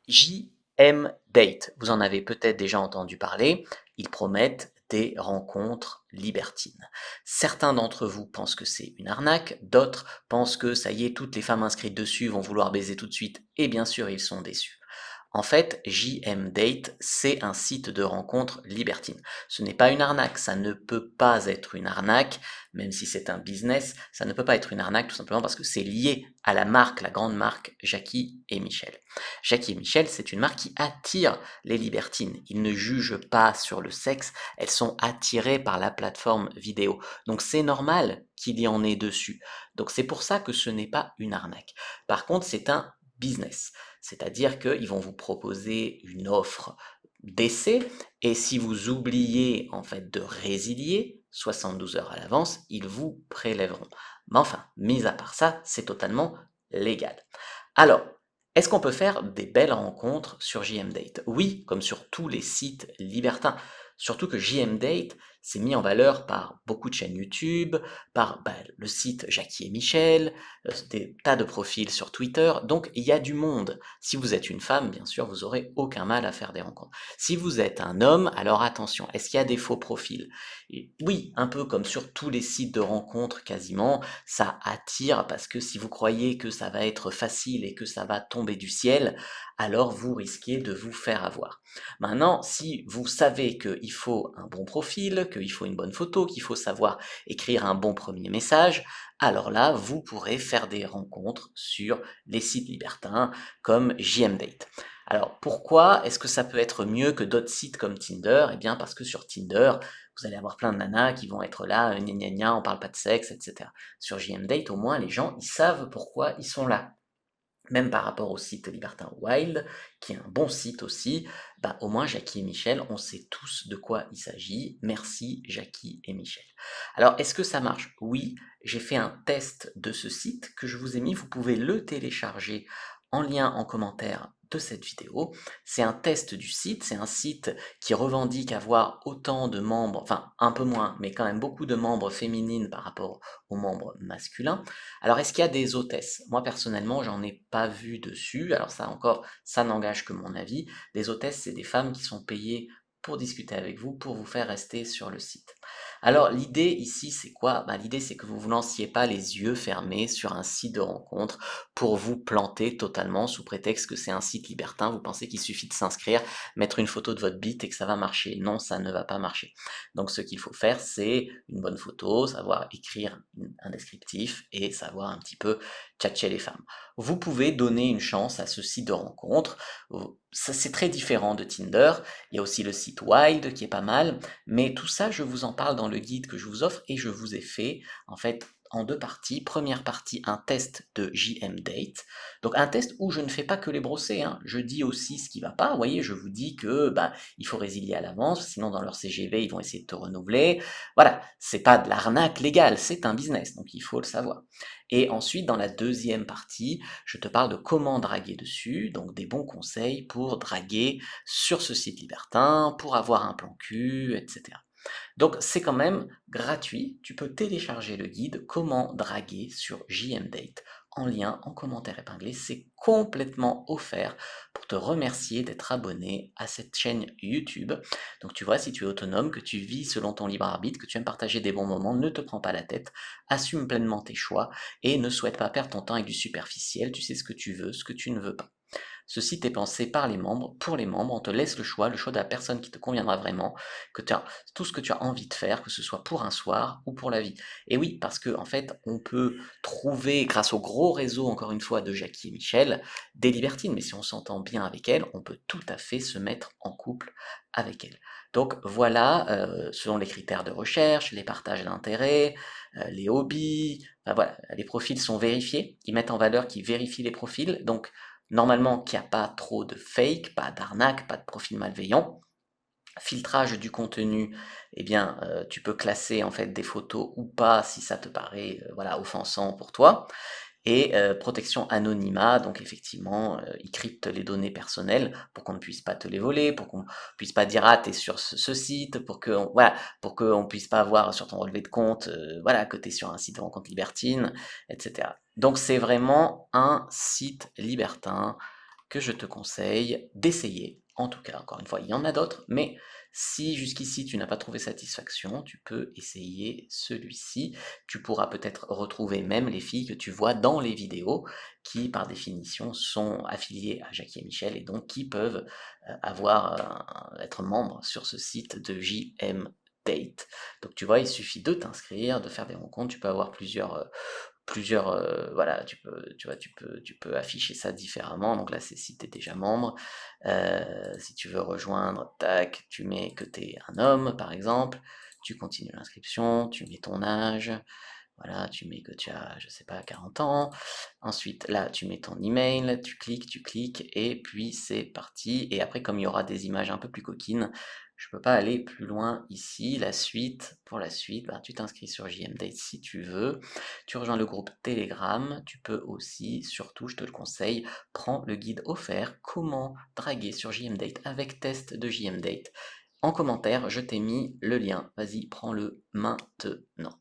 JM Date, vous en avez peut-être déjà entendu parler, ils promettent des rencontres libertines. Certains d'entre vous pensent que c'est une arnaque, d'autres pensent que ça y est, toutes les femmes inscrites dessus vont vouloir baiser tout de suite, et bien sûr ils sont déçus. En fait, JM Date, c'est un site de rencontres libertines. Ce n'est pas une arnaque, ça ne peut pas être une arnaque, même si c'est un business, ça ne peut pas être une arnaque tout simplement parce que c'est lié à la marque, la grande marque Jackie et Michel. Jackie et Michel, c'est une marque qui attire les libertines. Ils ne jugent pas sur le sexe, elles sont attirées par la plateforme vidéo. Donc c'est normal qu'il y en ait dessus. Donc c'est pour ça que ce n'est pas une arnaque. Par contre, c'est un business. C'est-à-dire qu'ils vont vous proposer une offre d'essai et si vous oubliez en fait de résilier 72 heures à l'avance, ils vous prélèveront. Mais enfin, mis à part ça, c'est totalement légal. Alors, est-ce qu'on peut faire des belles rencontres sur JMDate? Oui, comme sur tous les sites libertins. Surtout que JMDate s'est mis en valeur par beaucoup de chaînes YouTube, par le site Jackie et Michel, des tas de profils sur Twitter, donc il y a du monde. Si vous êtes une femme, bien sûr, vous aurez aucun mal à faire des rencontres. Si vous êtes un homme, alors attention, est-ce qu'il y a des faux profils? Et oui, un peu comme sur tous les sites de rencontres quasiment, ça attire parce que si vous croyez que ça va être facile et que ça va tomber du ciel, alors vous risquez de vous faire avoir. Maintenant, si vous savez qu'il faut un bon profil, qu'il faut une bonne photo, qu'il faut savoir écrire un bon premier message, alors là, vous pourrez faire des rencontres sur les sites libertins comme JMDate. Alors pourquoi est-ce que ça peut être mieux que d'autres sites comme Tinder? Eh bien parce que sur Tinder, vous allez avoir plein de nanas qui vont être là, gna gna gna, on parle pas de sexe, etc. Sur JMDate, au moins, les gens, ils savent pourquoi ils sont là. Même par rapport au site libertin Wild, qui est un bon site aussi, bah au moins Jackie et Michel, on sait tous de quoi il s'agit. Merci Jackie et Michel. Alors, est-ce que ça marche? Oui, j'ai fait un test de ce site que je vous ai mis, vous pouvez le télécharger en lien en commentaire de cette vidéo. C'est un test du site, c'est un site qui revendique avoir autant de membres, enfin un peu moins, mais quand même beaucoup de membres féminines par rapport aux membres masculins. Alors, est-ce qu'il y a des hôtesses? Moi, personnellement, j'en ai pas vu dessus. Alors, ça encore, ça n'engage que mon avis. Des hôtesses, c'est des femmes qui sont payées pour discuter avec vous, pour vous faire rester sur le site. Alors, l'idée ici, c'est quoi? L'idée, c'est que vous vous lanciez pas les yeux fermés sur un site de rencontre pour vous planter totalement sous prétexte que c'est un site libertin. Vous pensez qu'il suffit de s'inscrire, mettre une photo de votre bite et que ça va marcher. Non, ça ne va pas marcher. Donc, ce qu'il faut faire, c'est une bonne photo, savoir écrire un descriptif et savoir un petit peu tchatcher les femmes. Vous pouvez donner une chance à ce site de rencontre. C'est très différent de Tinder. Il y a aussi le site Wild qui est pas mal, mais tout ça, je vous en parle dans le guide que je vous offre et je vous ai fait en fait en deux parties. Première partie, un test de JM Date. Donc un test où je ne fais pas que les brosser, hein. Je dis aussi ce qui va pas. Vous voyez, je vous dis que il faut résilier à l'avance, sinon dans leur CGV, ils vont essayer de te renouveler. Voilà, c'est pas de l'arnaque légale, c'est un business, donc il faut le savoir. Et ensuite, dans la deuxième partie, je te parle de comment draguer dessus, donc des bons conseils pour draguer sur ce site libertin, pour avoir un plan cul, etc. Donc c'est quand même gratuit, tu peux télécharger le guide Comment draguer sur JMDate en lien en commentaire épinglé, c'est complètement offert pour te remercier d'être abonné à cette chaîne YouTube. Donc tu vois, si tu es autonome, que tu vis selon ton libre arbitre, que tu aimes partager des bons moments, ne te prends pas la tête, assume pleinement tes choix et ne souhaite pas perdre ton temps avec du superficiel, tu sais ce que tu veux, ce que tu ne veux pas. Ce site est pensé par les membres, pour les membres, on te laisse le choix de la personne qui te conviendra vraiment, que tu as tout ce que tu as envie de faire, que ce soit pour un soir ou pour la vie. Et oui, parce que en fait, on peut trouver, grâce au gros réseau, encore une fois, de Jackie et Michel, des libertines, mais si on s'entend bien avec elles, on peut tout à fait se mettre en couple avec elles. Donc voilà, selon les critères de recherche, les partages d'intérêts, les hobbies, voilà, les profils sont vérifiés, ils mettent en valeur qu'ils vérifient les profils, donc normalement qu'il n'y a pas trop de fake, pas d'arnaque, pas de profil malveillant. Filtrage du contenu, eh bien, tu peux classer en fait des photos ou pas si ça te paraît voilà, offensant pour toi. Et protection anonymat, donc effectivement, ils cryptent les données personnelles pour qu'on ne puisse pas te les voler, pour qu'on puisse pas dire ah t'es sur ce site, pour que voilà, pour qu'on puisse pas voir sur ton relevé de compte, voilà que t'es sur un site de rencontre libertine, etc. Donc c'est vraiment un site libertin que je te conseille d'essayer. En tout cas, encore une fois, il y en a d'autres, mais si jusqu'ici tu n'as pas trouvé satisfaction, tu peux essayer celui-ci. Tu pourras peut-être retrouver même les filles que tu vois dans les vidéos, qui par définition sont affiliées à Jackie et Michel et donc qui peuvent être membres sur ce site de JM Date. Donc tu vois, il suffit de t'inscrire, de faire des rencontres, tu peux avoir voilà, tu peux afficher ça différemment. Donc là, c'est si tu es déjà membre. Si tu veux rejoindre, tac, tu mets que tu es un homme, par exemple. Tu continues l'inscription, tu mets ton âge. Voilà, tu mets que tu as, je sais pas, 40 ans. Ensuite, là, tu mets ton email, tu cliques, et puis c'est parti. Et après, comme il y aura des images un peu plus coquines, je peux pas aller plus loin ici. Pour la suite, ben, tu t'inscris sur JMDate si tu veux. Tu rejoins le groupe Telegram. Tu peux aussi, surtout, je te le conseille, prends le guide offert Comment draguer sur JMDate avec test de JMDate. En commentaire, je t'ai mis le lien. Vas-y, prends-le maintenant.